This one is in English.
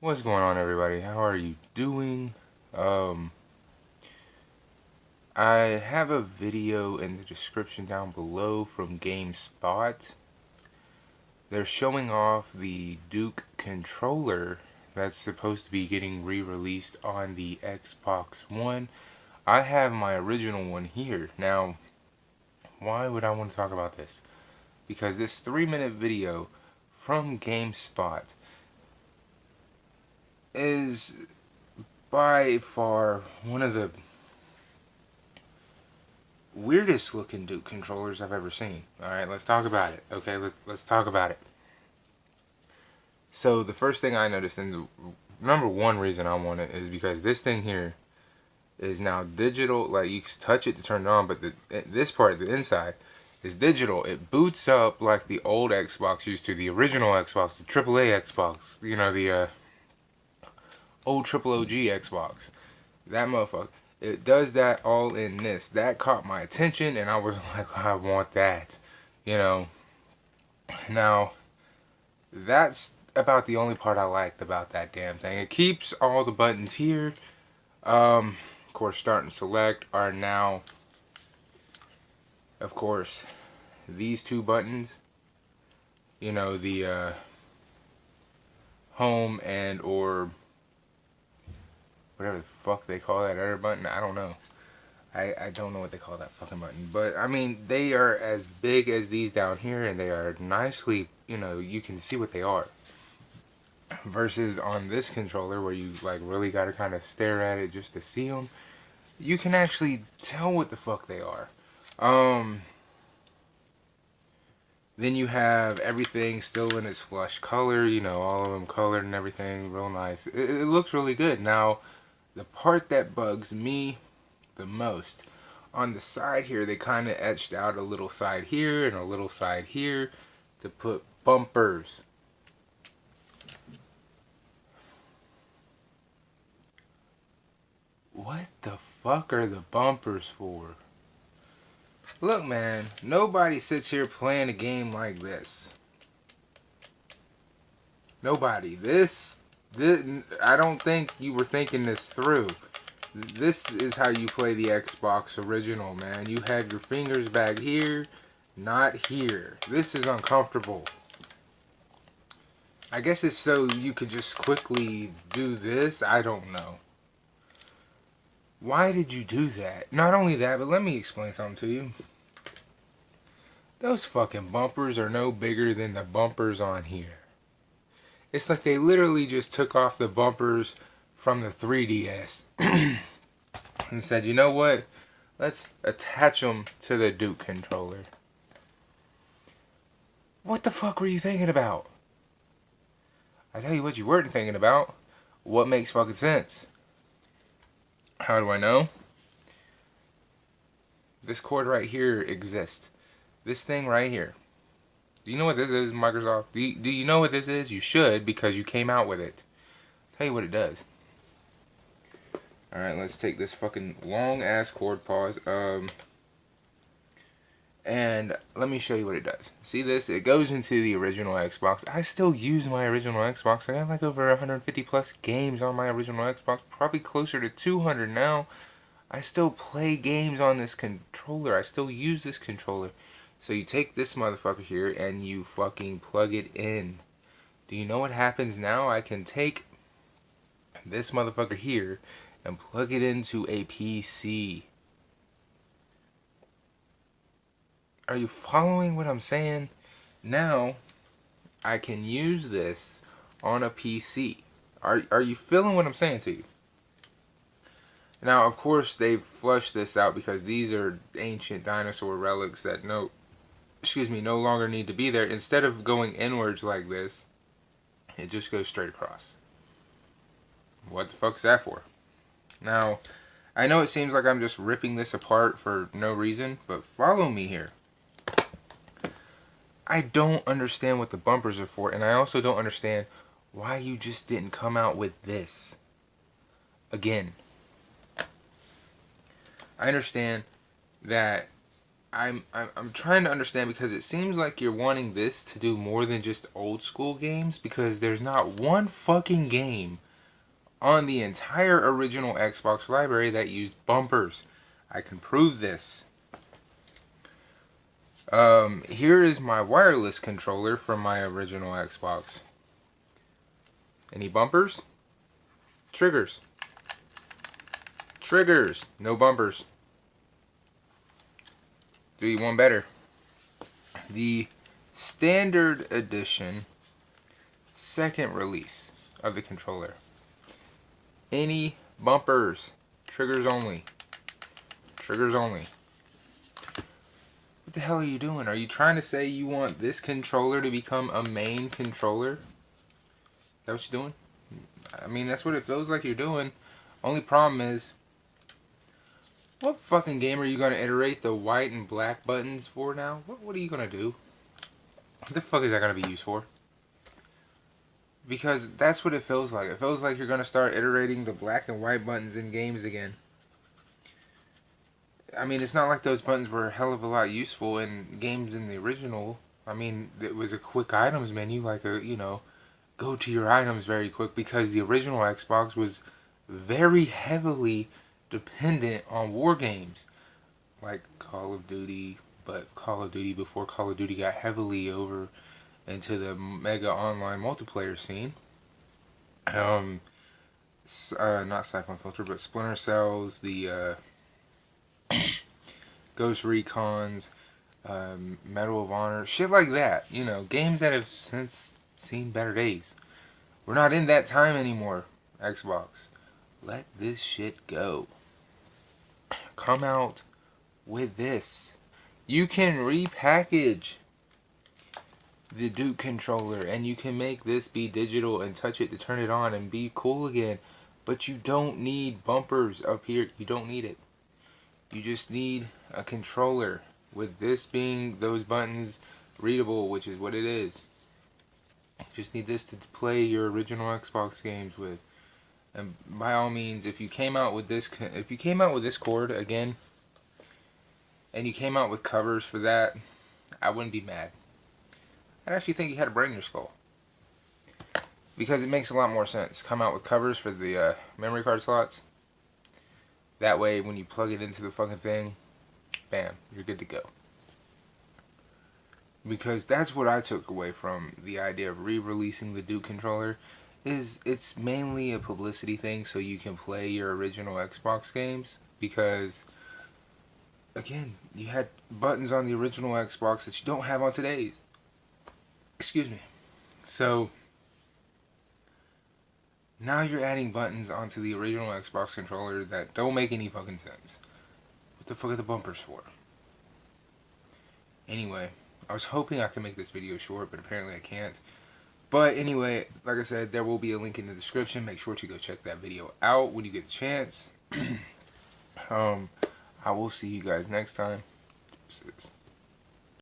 What's going on, everybody? How are you doing? Um, I have a video in the description down below from GameSpot. They're showing off the Duke controller that's supposed to be getting re-released on the Xbox One. I have my original one here. Now, why would I want to talk about this? Because this 3-minute video from GameSpot is by far one of the weirdest looking Duke controllers I've ever seen. Alright, let's talk about it. Okay, let's talk about it. So the first thing I noticed, and the number one reason I want it, is because this thing here is now digital. Like, you can touch it to turn it on, but this part, the inside, is digital. It boots up like the old Xbox used to, the original Xbox, the AAA Xbox, you know, the old Triple OG Xbox. That motherfucker. It does that all in this. That caught my attention, and I was like, I want that. You know. Now, that's about the only part I liked about that damn thing. It keeps all the buttons here. Of course, start and select are now, of course, these two buttons. You know, the home and or whatever the fuck they call that other button. I don't know. I don't know what they call that fucking button. But, I mean, they are as big as these down here, and they are nicely, you know, you can see what they are. Versus on this controller, where you, like, really got to kind of stare at it just to see them, you can actually tell what the fuck they are. Then you have everything still in its flush color, you know, all of them colored and everything, real nice. It looks really good. Now, the part that bugs me the most, on the side here, they kind of etched out a little side here and a little side here to put bumpers. What the fuck are the bumpers for? Look, man, nobody sits here playing a game like this. Nobody. This I don't think you were thinking this through. This is how you play the Xbox original, man. You have your fingers back here, not here. This is uncomfortable. I guess it's so you could just quickly do this. I don't know. Why did you do that? Not only that, but let me explain something to you. Those fucking bumpers are no bigger than the bumpers on here. It's like they literally just took off the bumpers from the 3DS and said, you know what? Let's attach them to the Duke controller. What the fuck were you thinking about? I tell you what you weren't thinking about. What makes fucking sense? How do I know? This cord right here exists. This thing right here. Do you know what this is, Microsoft? Do you know what this is? You should, because you came out with it. Tell you what it does. Alright, let's take this fucking long ass cord pause. And let me show you what it does. See this? It goes into the original Xbox. I still use my original Xbox. I got like over 150 plus games on my original Xbox. Probably closer to 200 now. I still play games on this controller. I still use this controller. So you take this motherfucker here and you fucking plug it in. Do you know what happens now? I can take this motherfucker here and plug it into a PC. Are you following what I'm saying? Now, I can use this on a PC. Are you feeling what I'm saying to you? Now, of course, they've flushed this out because these are ancient dinosaur relics that no longer need to be there. Instead of going inwards like this, it just goes straight across. What the fuck is that for? Now, I know it seems like I'm just ripping this apart for no reason, but follow me here. I don't understand what the bumpers are for, and I also don't understand why you just didn't come out with this. Again, I understand that I'm trying to understand, because it seems like you're wanting this to do more than just old school games, because there's not one fucking game on the entire original Xbox library that used bumpers. I can prove this. Here is my wireless controller from my original Xbox. Any bumpers? Triggers. Triggers. No bumpers. Do you want better? The standard edition second release of the controller. Any bumpers. Triggers only. Triggers only. What the hell are you doing? Are you trying to say you want this controller to become a main controller? Is that what you're doing? I mean, that's what it feels like you're doing. Only problem is, what fucking game are you going to iterate the white and black buttons for now? What are you going to do? What the fuck is that going to be used for? Because that's what it feels like. It feels like you're going to start iterating the black and white buttons in games again. I mean, it's not like those buttons were a hell of a lot useful in games in the original. I mean, it was a quick items menu, like a, you know, go to your items very quick, because the original Xbox was very heavily dependent on war games like Call of Duty, but Call of Duty before Call of Duty got heavily over into the mega online multiplayer scene. Not Siphon Filter, but Splinter Cells, the Ghost Recons, Medal of Honor, shit like that. You know, games that have since seen better days. We're not in that time anymore, Xbox. Let this shit go. Come out with this. You can repackage the Duke controller, and you can make this be digital and touch it to turn it on and be cool again. But you don't need bumpers up here. You don't need it. You just need a controller with this being those buttons readable, which is what it is. You just need this to play your original Xbox games with. And by all means, if you came out with this cord again, and you came out with covers for that, I wouldn't be mad. I'd actually think you had a brain in your skull, because it makes a lot more sense. Come out with covers for the memory card slots. That way, when you plug it into the fucking thing, bam, you're good to go. Because that's what I took away from the idea of re-releasing the Duke controller. Is it's mainly a publicity thing so you can play your original Xbox games. Because, again, you had buttons on the original Xbox that you don't have on today's. Excuse me. So, now you're adding buttons onto the original Xbox controller that don't make any fucking sense. What the fuck are the bumpers for? Anyway, I was hoping I could make this video short, but apparently I can't. But anyway, like I said, there will be a link in the description. Make sure to go check that video out when you get the chance. I will see you guys next time.